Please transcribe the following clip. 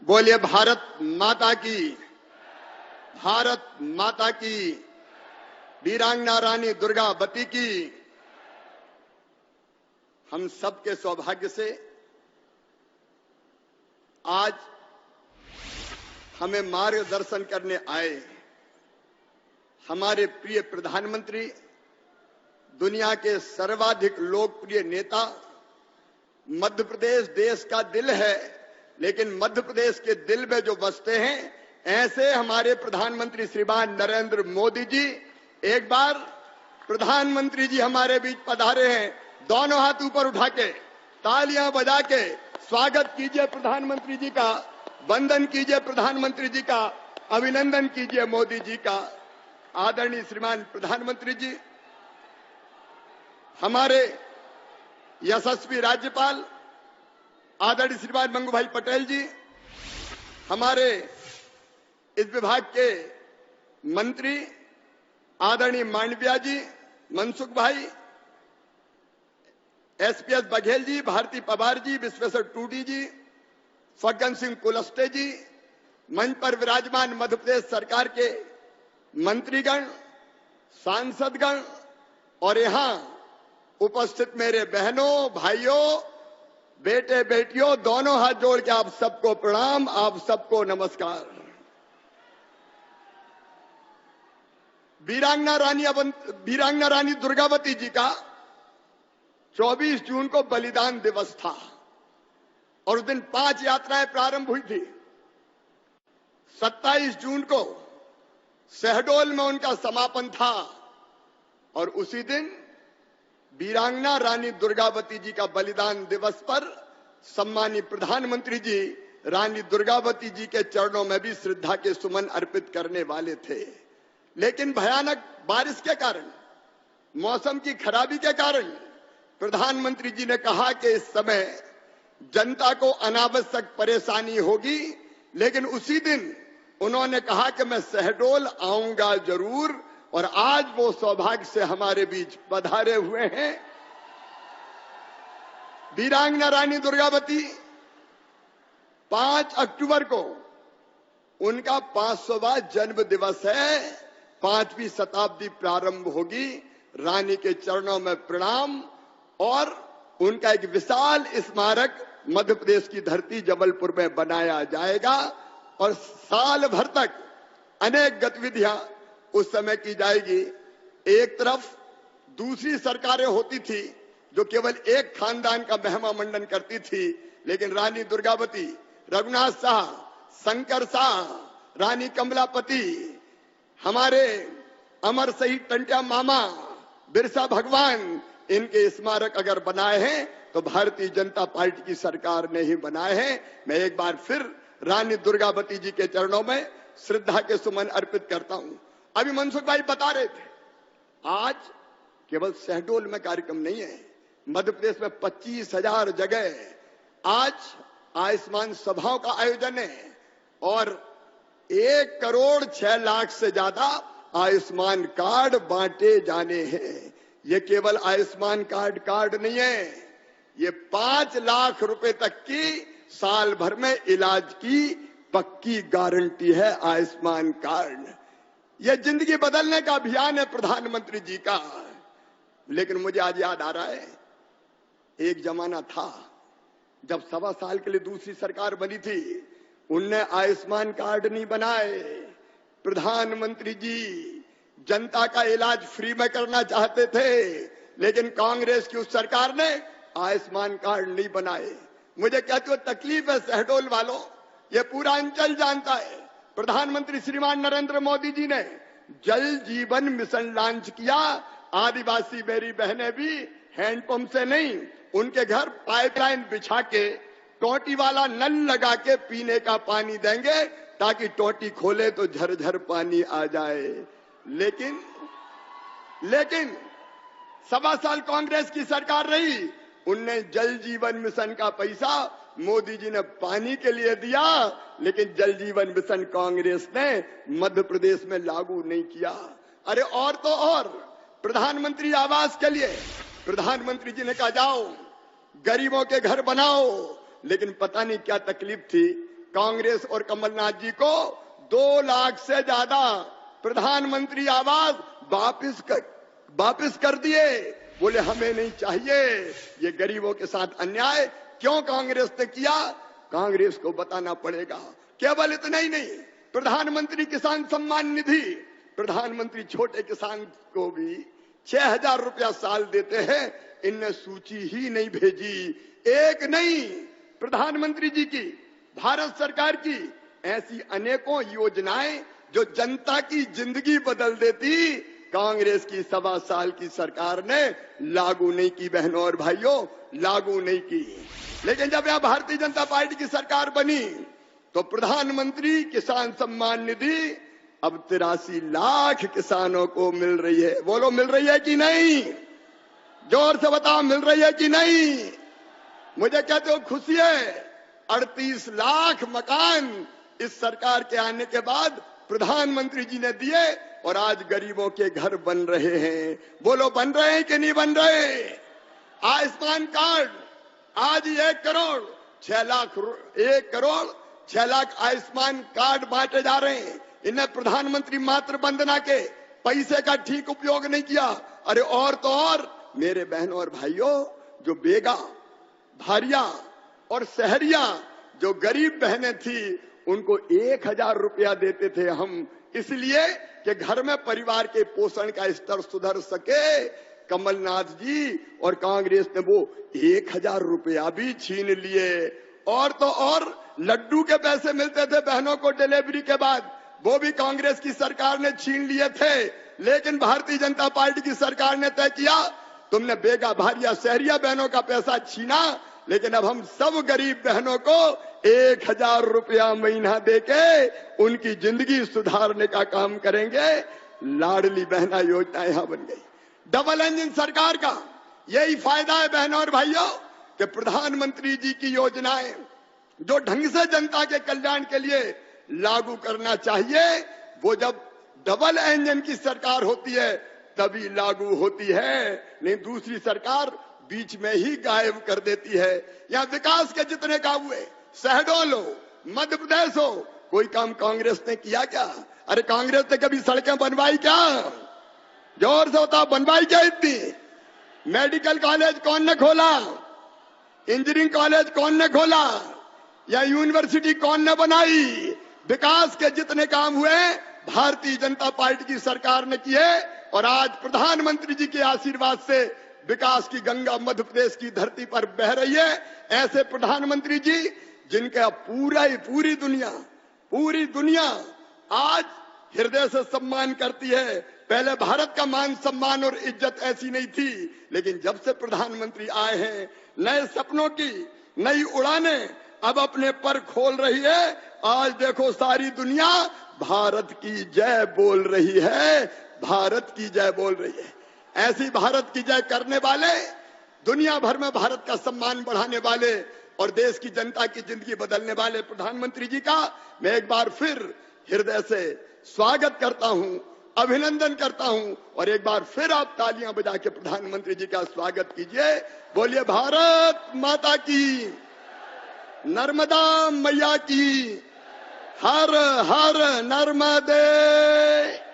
बोलिए भारत माता की, भारत माता की, वीरांगना रानी दुर्गावती की। हम सबके सौभाग्य से आज हमें मार्गदर्शन करने आए हमारे प्रिय प्रधानमंत्री, दुनिया के सर्वाधिक लोकप्रिय नेता। मध्य प्रदेश देश का दिल है, लेकिन मध्य प्रदेश के दिल में जो बसते हैं, ऐसे हमारे प्रधानमंत्री श्रीमान नरेंद्र मोदी जी। एक बार प्रधानमंत्री जी हमारे बीच पधारे हैं, दोनों हाथ ऊपर उठा के तालियां बजा के स्वागत कीजिए प्रधानमंत्री जी का, वंदन कीजिए प्रधानमंत्री जी का, अभिनंदन कीजिए मोदी जी का। आदरणीय श्रीमान प्रधानमंत्री जी, हमारे यशस्वी राज्यपाल आदरणीय श्रीमान मंगू भाई पटेल जी, हमारे इस विभाग के मंत्री आदरणीय मांडविया जी, मनसुख भाई, एसपीएस बघेल जी, भारती पवार जी, विश्वेश्वर टूडी जी, फग्गन सिंह कुलस्ते जी, मंच पर विराजमान मध्य प्रदेश सरकार के मंत्रीगण, सांसदगण और यहां उपस्थित मेरे बहनों, भाइयों, बेटे बेटियों, दोनों हाथ जोड़ के आप सबको प्रणाम, आप सबको नमस्कार। वीरांगना रानी दुर्गावती जी का 24 जून को बलिदान दिवस था और उस दिन 5 यात्राएं प्रारंभ हुई थी। 27 जून को शहडोल में उनका समापन था और उसी दिन वीरांगना रानी दुर्गावती जी का बलिदान दिवस पर सम्मानित प्रधानमंत्री जी रानी दुर्गावती जी के चरणों में भी श्रद्धा के सुमन अर्पित करने वाले थे, लेकिन भयानक बारिश के कारण, मौसम की खराबी के कारण प्रधानमंत्री जी ने कहा कि इस समय जनता को अनावश्यक परेशानी होगी, लेकिन उसी दिन उन्होंने कहा कि मैं शहडोल आऊंगा जरूर, और आज वो सौभाग्य से हमारे बीच पधारे हुए हैं। वीरांगना रानी दुर्गावती 5 अक्टूबर को उनका 500वां जन्म दिवस है। 5वीं शताब्दी प्रारंभ होगी। रानी के चरणों में प्रणाम और उनका एक विशाल स्मारक मध्य प्रदेश की धरती जबलपुर में बनाया जाएगा और साल भर तक अनेक गतिविधियां उस समय की जाएगी। एक तरफ दूसरी सरकारें होती थी जो केवल एक खानदान का महिमा मंडन करती थी, लेकिन रानी दुर्गावती, रघुनाथ शाह, शंकर शाह, रानी कमलापति, हमारे अमर शहीद टंट्या मामा, बिरसा भगवान, इनके स्मारक अगर बनाए हैं तो भारतीय जनता पार्टी की सरकार ने ही बनाए हैं। मैं एक बार फिर रानी दुर्गावती जी के चरणों में श्रद्धा के सुमन अर्पित करता हूं। अभी मनसुख भाई बता रहे थे, आज केवल शहडोल में कार्यक्रम नहीं है, मध्य प्रदेश में 25,000 जगह आज आयुष्मान सभाओं का आयोजन है और 1,06,00,000 से ज्यादा आयुष्मान कार्ड बांटे जाने हैं। ये केवल आयुष्मान कार्ड नहीं है, ये 5 लाख रुपए तक की साल भर में इलाज की पक्की गारंटी है आयुष्मान कार्ड। यह जिंदगी बदलने का अभियान है प्रधानमंत्री जी का। लेकिन मुझे आज याद आ रहा है, एक जमाना था जब 1.25 साल के लिए दूसरी सरकार बनी थी, उनने आयुष्मान कार्ड नहीं बनाए। प्रधानमंत्री जी जनता का इलाज फ्री में करना चाहते थे, लेकिन कांग्रेस की उस सरकार ने आयुष्मान कार्ड नहीं बनाए। मुझे कहते हो तकलीफ है शहडोल वालों, ये पूरा अंचल जानता है। प्रधानमंत्री श्रीमान नरेंद्र मोदी जी ने जल जीवन मिशन लॉन्च किया। आदिवासी मेरी बहनें भी हैंडपंप से नहीं, उनके घर पाइपलाइन बिछा के टोटी वाला नल लगा के पीने का पानी देंगे, ताकि टोटी खोले तो झरझर पानी आ जाए। लेकिन 1.25 साल कांग्रेस की सरकार रही, उनने जल जीवन मिशन का पैसा मोदी जी ने पानी के लिए दिया, लेकिन जल जीवन मिशन कांग्रेस ने मध्य प्रदेश में लागू नहीं किया। अरे और तो और, प्रधानमंत्री आवास के लिए प्रधानमंत्री जी ने कहा जाओ गरीबों के घर बनाओ, लेकिन पता नहीं क्या तकलीफ थी, कांग्रेस और कमलनाथ जी को 2 लाख से ज्यादा प्रधानमंत्री आवास वापिस कर दिए। बोले हमें नहीं चाहिए, ये गरीबों के साथ अन्याय क्यों कांग्रेस ने किया, कांग्रेस को बताना पड़ेगा। केवल इतना ही नहीं, प्रधानमंत्री किसान सम्मान निधि, प्रधानमंत्री छोटे किसान को भी 6,000 रुपया साल देते हैं, इनने सूची ही नहीं भेजी। एक नहीं, प्रधानमंत्री जी की, भारत सरकार की ऐसी अनेकों योजनाएं जो जनता की जिंदगी बदल देती, कांग्रेस की 1.25 साल की सरकार ने लागू नहीं की। बहनों और भाइयों, लागू नहीं की। लेकिन जब यहां भारतीय जनता पार्टी की सरकार बनी तो प्रधानमंत्री किसान सम्मान निधि अब 83 लाख किसानों को मिल रही है। बोलो मिल रही है कि नहीं? जोर से बताओ, मिल रही है कि नहीं? मुझे कहते हो खुशी है। 38 लाख मकान इस सरकार के आने के बाद प्रधानमंत्री जी ने दिए और आज गरीबों के घर बन रहे हैं। बोलो बन रहे हैं कि नहीं बन रहे? आयुष्मान कार्ड आज 1 करोड़ 6 लाख आयुष्मान कार्ड बांटे जा रहे हैं। इन्हें प्रधानमंत्री मातृ वंदना के पैसे का ठीक उपयोग नहीं किया। अरे और तो और मेरे बहनों और भाइयों, जो बेगा, भारिया और सहरिया जो गरीब बहनें थी, उनको 1,000 रुपया देते थे हम, इसलिए कि घर में परिवार के पोषण का स्तर सुधर सके। कमलनाथ जी और कांग्रेस ने वो 1,000 रुपया भी छीन लिए। और तो और लड्डू के पैसे मिलते थे बहनों को डिलीवरी के बाद, वो भी कांग्रेस की सरकार ने छीन लिए थे। लेकिन भारतीय जनता पार्टी की सरकार ने तय किया, तुमने बेगा, भारिया, शहरिया बहनों का पैसा छीना, लेकिन अब हम सब गरीब बहनों को 1,000 रुपया महीना देके उनकी जिंदगी सुधारने का काम करेंगे। लाडली बहना योजना यहां बन गई। डबल इंजन सरकार का यही फायदा है बहनों और भाइयों कि प्रधानमंत्री जी की योजनाएं जो ढंग से जनता के कल्याण के लिए लागू करना चाहिए, वो जब डबल इंजन की सरकार होती है तभी लागू होती है, नहीं दूसरी सरकार बीच में ही गायब कर देती है। यहाँ विकास के जितने काम हुए, शहडोल हो, मध्य प्रदेश हो, कोई काम कांग्रेस ने किया क्या? अरे कांग्रेस ने कभी सड़कें बनवाई क्या? जोर से बताओ, बनवाई क्या इतनी? मेडिकल कॉलेज कौन ने खोला? इंजीनियरिंग कॉलेज कौन ने खोला? या यूनिवर्सिटी कौन ने बनाई? विकास के जितने काम हुए भारतीय जनता पार्टी की सरकार ने किए। और आज प्रधानमंत्री जी के आशीर्वाद से विकास की गंगा मध्य प्रदेश की धरती पर बह रही है। ऐसे प्रधानमंत्री जी जिनका पूरी दुनिया आज हृदय से सम्मान करती है। पहले भारत का मान सम्मान और इज्जत ऐसी नहीं थी, लेकिन जब से प्रधानमंत्री आए हैं, नए सपनों की नई उड़ानें अब अपने पर खोल रही है। आज देखो सारी दुनिया भारत की जय बोल रही है, भारत की जय बोल रही है। ऐसी भारत की जय करने वाले, दुनिया भर में भारत का सम्मान बढ़ाने वाले और देश की जनता की जिंदगी बदलने वाले प्रधानमंत्री जी का मैं एक बार फिर हृदय से स्वागत करता हूं, अभिनंदन करता हूं। और एक बार फिर आप तालियां बजा के प्रधानमंत्री जी का स्वागत कीजिए। बोलिए भारत माता की, नर्मदा मैया की, हर हर नर्मदे।